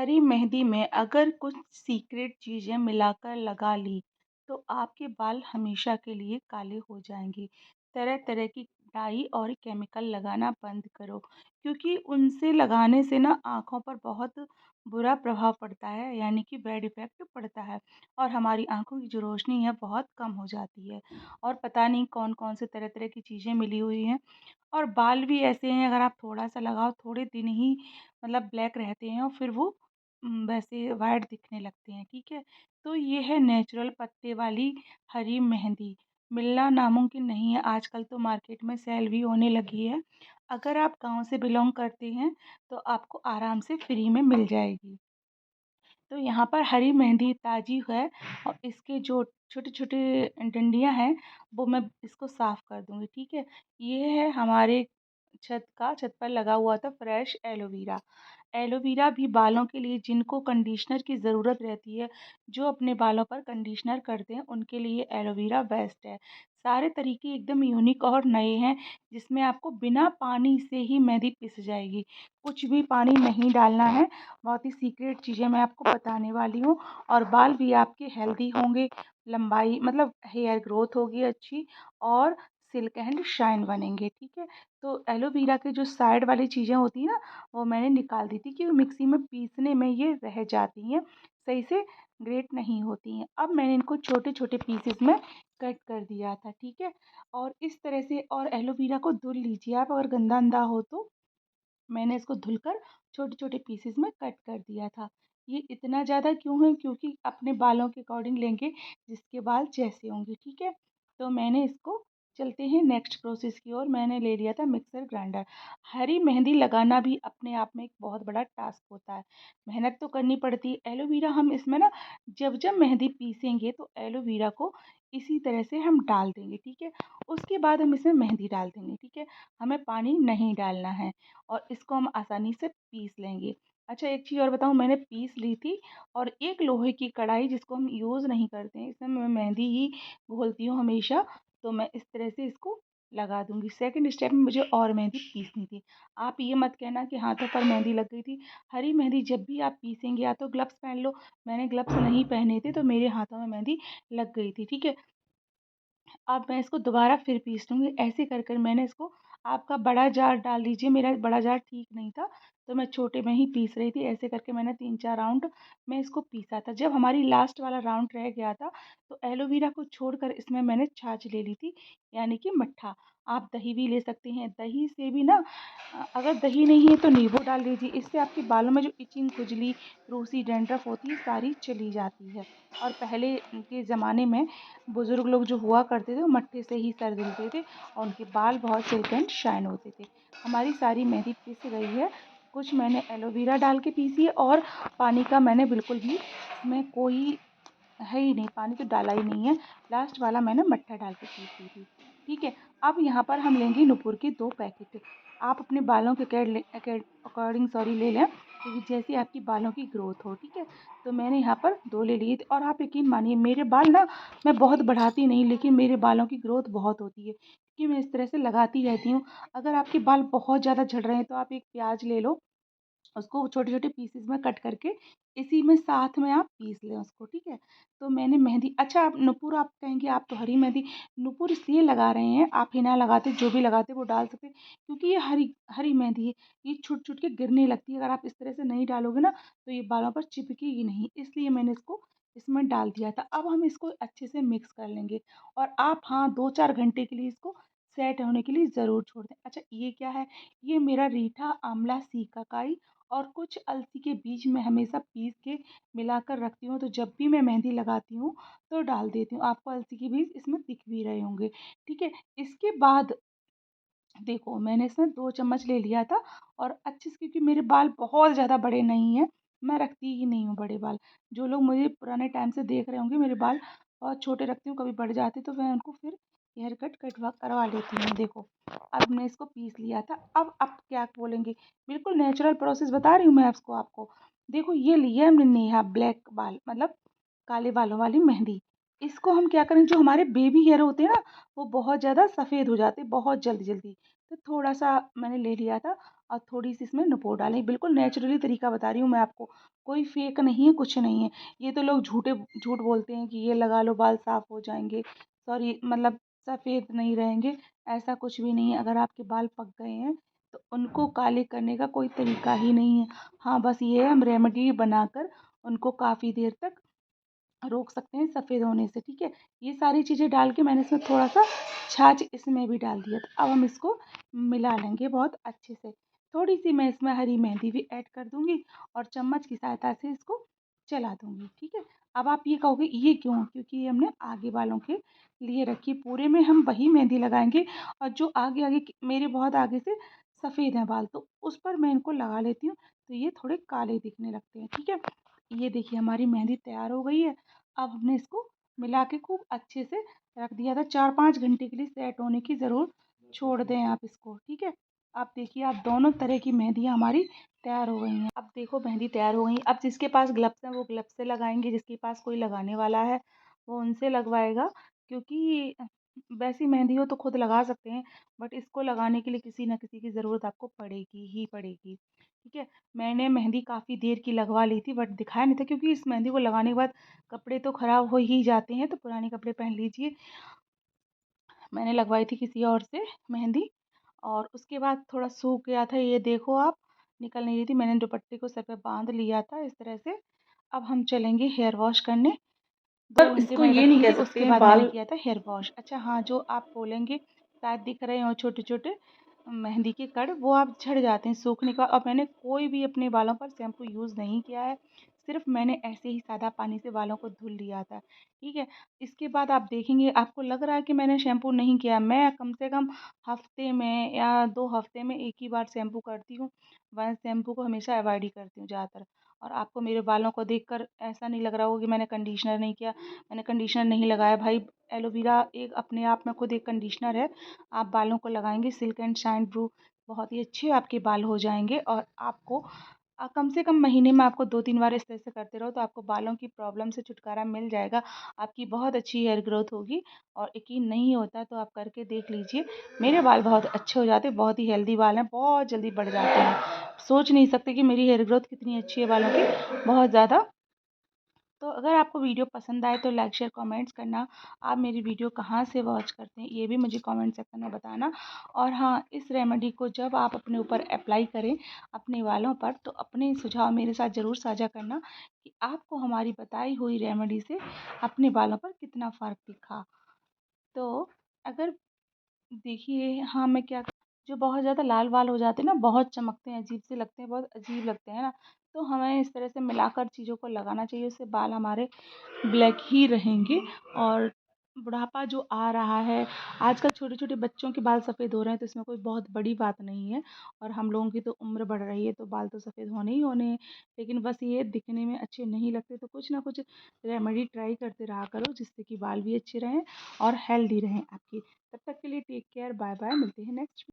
हरी मेहंदी में अगर कुछ सीक्रेट चीज़ें मिलाकर लगा ली, तो आपके बाल हमेशा के लिए काले हो जाएँगे। तरह-तरह की डाई और केमिकल लगाना बंद करो, क्योंकि उनसे लगाने से ना आँखों पर बहुत बुरा प्रभाव पड़ता है, यानी कि बैड इफ़ेक्ट पड़ता है और हमारी आँखों की जो रोशनी है बहुत कम हो जाती है और पता नहीं कौन-कौन से तरह-तरह की चीज़ें मिली हुई हैं। और बाल भी ऐसे हैं, अगर आप थोड़ा-सा लगाओ थोड़े दिन ही मतलब ब्लैक रहते हैं और फिर वो वैसे वाइट दिखने लगते हैं, ठीक है? तो ये है नेचुरल पत्ते वाली हरी मेहंदी, मिलना नामुमकिन नहीं है, आजकल तो मार्केट में सेल भी होने लगी है। अगर आप गाँव से बिलॉन्ग करते हैं, तो आपको आराम से फ्री में मिल जाएगी। तो यहाँ पर हरी मेहंदी ताज़ी है और इसके जो छोटे-छोटे डंडियाँ हैं, वो मैं इसको साफ़ कर दूँगी, ठीक है? ये है हमारे छत पर लगा हुआ था फ्रेश एलोवेरा। एलोवेरा भी बालों के लिए जिनको कंडीशनर की ज़रूरत रहती है, जो अपने बालों पर कंडीशनर करते हैं, उनके लिए एलोवेरा बेस्ट है। सारे तरीके एकदम यूनिक और नए हैं, जिसमें आपको बिना पानी से ही मेहंदी पिस जाएगी। कुछ भी पानी नहीं डालना है, बहुत ही सीक्रेट चीज़ें मैं आपको बताने वाली हूँ और बाल भी आपके हेल्दी होंगे, लंबाई मतलब हेयर ग्रोथ होगी अच्छी और सिल्क एंड शाइन बनेंगे, ठीक है? तो एलोवेरा के जो साइड वाली चीज़ें होती हैं ना, वो मैंने निकाल दी थी कि मिक्सी में पीसने में ये रह जाती हैं, सही से ग्रेट नहीं होती हैं। अब मैंने इनको छोटे-छोटे पीसेस में कट कर दिया था, ठीक है? और इस तरह से और एलोवेरा को धुल लीजिए आप अगर गंदा-अंदा हो तो। मैंने इसको धुलकर छोटे-छोटे पीसेस में कट कर दिया था। ये इतना ज़्यादा क्यों है? क्योंकि अपने बालों के अकॉर्डिंग लेंगे, जिसके बाल जैसे होंगे, ठीक है? तो मैंने इसको चलते हैं नेक्स्ट प्रोसेस की ओर, मैंने ले लिया था मिक्सर ग्राइंडर। हरी मेहंदी लगाना भी अपने आप में एक बहुत बड़ा टास्क होता है। मेहनत तो करनी पड़ती है। एलोवेरा हम इसमें ना जब-जब मेहंदी पीसेंगे तो एलोवेरा को इसी तरह से हम डाल देंगे, ठीक है? उसके बाद हम इसमें मेहंदी डाल देंगे, ठीक है? हमें पानी नहीं डालना है। और इसको हम आसानी से पीस लेंगे। अच्छा एक चीज़ और बताऊँ मैंने पीस ली थी और एक लोहे की कढ़ाई जिसको हम यूज़ नहीं करते हैं, इसमें मैं मेहंदी ही घोलती हूँ हमेशा, तो मैं इस तरह से इसको लगा दूँगी। सेकंड स्टेप में मुझे और मेहंदी पीसनी थी। आप ये मत कहना कि हाथों पर मेहंदी लग गई थी। हरी मेहंदी जब भी आप पीसेंगे या तो ग्लव्स पहन लो, मैंने ग्लव्स नहीं पहने थे तो मेरे हाथों में मेहंदी लग गई थी, ठीक है? अब मैं इसको दोबारा फिर पीस लूँगी। ऐसे कर कर मैंने इसको आपका बड़ा जार डाल लीजिए, मेरा बड़ा जार ठीक नहीं था, तो मैं छोटे में ही पीस रही थी। ऐसे करके मैंने 3-4 राउंड मैं इसको पीसा था। जब हमारी लास्ट वाला राउंड रह गया था, तो एलोवेरा को छोड़कर इसमें मैंने छाछ ले ली थी, यानी कि मट्ठा। आप दही भी ले सकते हैं। दही से भी ना अगर दही नहीं है तो नींबू डाल लीजिए। इससे आपके बालों में जो इचिंग, खुजली, रूसी, डैंड्रफ होती है, सारी चली जाती है। और पहले के ज़माने में बुज़ुर्ग लोग जो हुआ करते थे वो मट्ठे से ही सर धुलते थे और उनके बाल बहुत सिल्क एंड शाइन होते थे। हमारी सारी मेहंदी पिस गई है, कुछ मैंने एलोवेरा डाल के पीसी है और पानी का मैंने बिल्कुल भी इसमें कोई है ही नहीं, पानी तो डाला ही नहीं है। लास्ट वाला मैंने मट्ठा डाल के पीस दी थी, ठीक है? अब यहाँ पर हम लेंगे नुपुर के 2 पैकेट। आप अपने बालों के अकॉर्डिंग सॉरी ले लें, क्योंकि जैसी आपकी बालों की ग्रोथ हो, ठीक है? तो मैंने यहाँ पर 2 ले लिए थे और आप यकीन मानिए मेरे बाल ना मैं बहुत बढ़ाती नहीं, लेकिन मेरे बालों की ग्रोथ बहुत होती है, क्योंकि मैं इस तरह से लगाती रहती हूँ। अगर आपके बाल बहुत ज़्यादा झड़ रहे हैं तो आप एक प्याज़ ले लो, उसको छोटे-छोटे पीसेस में कट करके इसी में साथ में आप पीस लें उसको, ठीक है? तो मैंने मेहंदी अच्छा आप नुपुर आप कहेंगे आप तो हरी मेहंदी नुपुर इसलिए लगा रहे हैं, आप हिना लगाते जो भी लगाते वो डाल सकते हैं, क्योंकि ये हरी हरी मेहंदी है, ये छूट-छूट के गिरने लगती है। अगर आप इस तरह से नहीं डालोगे ना, तो ये बालों पर चिपकेगी नहीं, इसलिए मैंने इसको इसमें डाल दिया था। अब हम इसको अच्छे से मिक्स कर लेंगे और आप हाँ, 2-4 घंटे के लिए इसको सेट होने के लिए ज़रूर छोड़ दें। अच्छा ये क्या है? ये मेरा रीठा, आंवला, सीकाकाई और कुछ अलसी के बीज मैं हमेशा पीस के मिलाकर रखती हूँ, तो जब भी मैं मेहंदी लगाती हूँ तो डाल देती हूँ। आपको अलसी के बीज इसमें दिख भी रहे होंगे, ठीक है? इसके बाद देखो मैंने इसमें 2 चम्मच ले लिया था और अच्छे से, क्योंकि मेरे बाल बहुत ज़्यादा बड़े नहीं हैं, मैं रखती ही नहीं हूँ बड़े बाल। जो लोग मुझे पुराने टाइम से देख रहे होंगे मेरे बाल बहुत छोटे रखती हूँ, कभी बढ़ जाते तो मैं उनको फिर हेयर कट करवा लेती हूँ। देखो, अब मैं इसको पीस लिया था। अब आप क्या बोलेंगे? बिल्कुल नेचुरल प्रोसेस बता रही हूँ मैं इसको आपको। देखो ये लिया है हमने नेहा ब्लैक बाल मतलब काले बालों वाली मेहंदी। इसको हम क्या करें, जो हमारे बेबी हेयर होते हैं ना, वो बहुत ज़्यादा सफ़ेद हो जाते हैं बहुत जल्दी-जल्दी। तो थोड़ा-सा मैंने ले लिया था और थोड़ी-सी इसमें निपोर डालें। बिल्कुल नेचुरली तरीका बता रही हूँ मैं आपको, कोई फ़ेक नहीं है, कुछ नहीं है। ये तो लोग झूठ बोलते हैं कि ये लगा लो बाल साफ़ हो जाएँगे, सॉरी मतलब सफ़ेद नहीं रहेंगे, ऐसा कुछ भी नहीं है। अगर आपके बाल पक गए हैं, तो उनको काले करने का कोई तरीका ही नहीं है। हाँ, बस ये है हम रेमेडी बनाकर उनको काफ़ी देर तक रोक सकते हैं सफ़ेद होने से, ठीक है। ये सारी चीज़ें डाल के मैंने इसमें थोड़ा-सा छाछ इसमें भी डाल दिया था। अब हम इसको मिला लेंगे बहुत अच्छे से। थोड़ी-सी मैं इसमें हरी मेहंदी भी ऐड कर दूँगी और चम्मच की सहायता से इसको चला दूँगी, ठीक है। अब आप ये कहोगे ये क्यों? क्योंकि ये हमने आगे वालों के लिए रखी, पूरे में हम वही मेहंदी लगाएँगे और जो आगे-आगे की मेरे बहुत आगे से सफ़ेद हैं बाल, तो उस पर मैं इनको लगा लेती हूँ, तो ये थोड़े काले दिखने लगते हैं, ठीक है। ये देखिए हमारी मेहंदी तैयार हो गई है। अब हमने इसको मिला के खूब अच्छे से रख दिया था। 4-5 घंटे के लिए सेट होने की ज़रूर छोड़ दें आप इसको, ठीक है। अब देखिए आप दोनों तरह की मेहंदियाँ हमारी तैयार हो गई हैं। अब देखो मेहंदी तैयार हो गई। अब जिसके पास ग्लव्स हैं वो ग्लव्स से लगाएँगे, जिसके पास कोई लगाने वाला है वो उनसे लगवाएगा, क्योंकि वैसी मेहंदी हो तो खुद लगा सकते हैं, बट इसको लगाने के लिए किसी न किसी की ज़रूरत आपको पड़ेगी ही पड़ेगी, ठीक है। मैंने मेहंदी काफ़ी देर की लगवा ली थी, बट दिखाया नहीं था क्योंकि इस मेहंदी को लगाने के बाद कपड़े तो ख़राब हो ही जाते हैं, तो पुराने कपड़े पहन लीजिए। मैंने लगवाई थी किसी और से मेहंदी और उसके बाद थोड़ा सूख गया था, ये देखो आप, निकल नहीं रही थी। मैंने दुपट्टे को सर पे बाँध लिया था इस तरह से। अब हम चलेंगे हेयर वॉश करने। 2 पर घंटे इसको मैंने ये नहीं रखी कह थी, सकते उसके बाद मैंने बाल। किया था हेयर वॉश। अच्छा हाँ, जो आप बोलेंगे शायद दिख रहे हों छोटे-छोटे मेहंदी के कण, वो आप झड़ जाते हैं सूखने के बाद। और मैंने कोई भी अपने बालों पर शैम्पू यूज़ नहीं किया है, सिर्फ़ मैंने ऐसे ही सादा पानी से बालों को धुल लिया था, ठीक है। इसके बाद आप देखेंगे आपको लग रहा है कि मैंने शैम्पू नहीं किया, मैं कम से कम हफ़्ते में या 2 हफ़्ते में 1 ही बार शैम्पू करती हूँ। मैं शैम्पू को हमेशा अवॉइड ही करती हूँ ज़्यादातर। और आपको मेरे बालों को देखकर ऐसा नहीं लग रहा होगा कि मैंने कंडीशनर नहीं किया। मैंने कंडीशनर नहीं लगाया भाई। एलोवेरा एक अपने आप में खुद एक कंडीशनर है। आप बालों को लगाएंगे सिल्क एंड शाइन ब्रू, बहुत ही अच्छे आपके बाल हो जाएंगे। और आपको कम से कम महीने में आपको 2-3 बार इस तरह से करते रहो तो आपको बालों की प्रॉब्लम से छुटकारा मिल जाएगा। आपकी बहुत अच्छी हेयर ग्रोथ होगी। और यकीन नहीं होता तो आप करके देख लीजिए। मेरे बाल बहुत अच्छे हो जाते हैं, बहुत ही हेल्दी बाल हैं, बहुत जल्दी बढ़ जाते हैं। सोच नहीं सकते कि मेरी हेयर ग्रोथ कितनी अच्छी है बालों की, बहुत ज़्यादा। तो अगर आपको वीडियो पसंद आए तो लाइक शेयर कमेंट्स करना। आप मेरी वीडियो कहाँ से वॉच करते हैं ये भी मुझे कमेंट सेक्शन में बताना। और हाँ, इस रेमेडी को जब आप अपने ऊपर अप्लाई करें अपने बालों पर, तो अपने सुझाव मेरे साथ ज़रूर साझा करना कि आपको हमारी बताई हुई रेमेडी से अपने बालों पर कितना फ़र्क दिखा। तो अगर देखिए हाँ, मैं क्या जो बहुत ज़्यादा लाल बाल हो जाते हैं ना, बहुत चमकते हैं, अजीब से लगते हैं, बहुत अजीब लगते हैं ना, तो हमें इस तरह से मिलाकर चीज़ों को लगाना चाहिए, उससे बाल हमारे ब्लैक ही रहेंगे। और बुढ़ापा जो आ रहा है, आजकल छोटे-छोटे बच्चों के बाल सफ़ेद हो रहे हैं, तो इसमें कोई बहुत बड़ी बात नहीं है। और हम लोगों की तो उम्र बढ़ रही है, तो बाल तो सफ़ेद होने ही होने हैं। लेकिन बस ये दिखने में अच्छे नहीं लगते, तो कुछ ना कुछ रेमेडी ट्राई करते रहा करो, जिससे कि बाल भी अच्छे रहें और हेल्दी रहें आपके। तब तक के लिए टेक केयर, बाय बाय, मिलते हैं नेक्स्ट